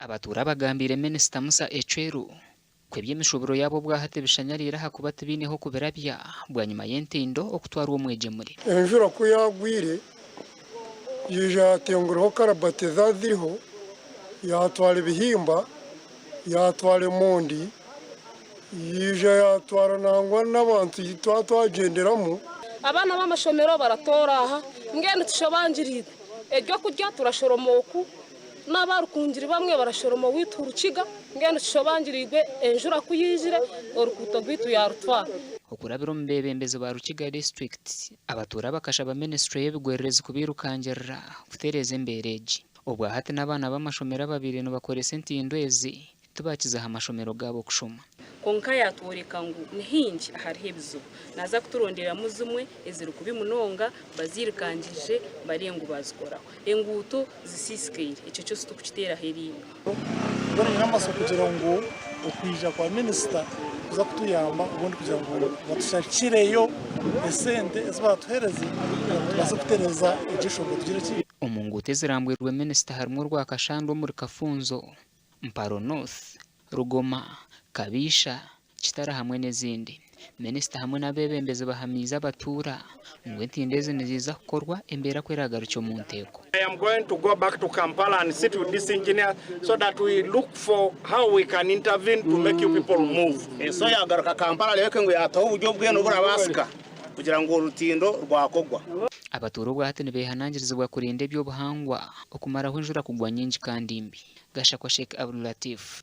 abatura bagambire Minisita Musa Echweru kw'eby'emishoboro yabo bwahate bishanyarira hakuba tibineho kubirabya bwa nyuma y'entindo okutwara omwegemure enjura ko yagwire yija yatengureho karabati zaziriho yatwara ibihimba yatwara emondi yija yatwara nangwa n'abantu twagenderamo abana b'amashomero baratoraha ngende tushobanjiride ebyo kurya turashoromoku n'abarukungira bamwe barashoroma witura ukiga ngende tushobanjirirwe enjura kuyijire orukuto rwitu yarutwara okurabira omubebembezi ba Rukiga district abatura bakashaba ministry y'ebigwererezi kubirukangirira kutereza embereji obwahati n'abana b'amashomero babiri no bakoresa entindo ezi tubakizaho amashomero gabo kushoma konka yatworeka ngo nihingi hariho ebizubu naza kuturondera muzumwe eziri kubimunonga bazirikangije barengo bazikoraho enguto zisisikeire icyo cyose tukitera heringa bone n'amaso kugira ngo okwija kwa minister kuza kutuyamba ubundi kugira ngo batushakireyo esente ezibatuhereze baze kutereza igishombo tugire ki omungute zirambwirwe Minister harimo Rwakashando muri Kafunzo Mparo North Rugoma Kabisha Kitara hamwe n'ezindi Minister hamwe n'abebembeze bahamiza abatura ngo entindeze niziza kukorwa embera kweragarukyo mu nteko. I am going to go back to Kampala and sit with this engineer so that we look for how we can intervene to make you people move. So yagaruka Kampala leke ngo yataho uburyo bwe no burabasika kugira ngo urutindo rwakogwa. Abatura bwahate nibehanangirizwa kurinde byo buhangwa okumaraho injura kugwa nyingi kandi mbi. Gashakwa Sheikh Abdul Latif.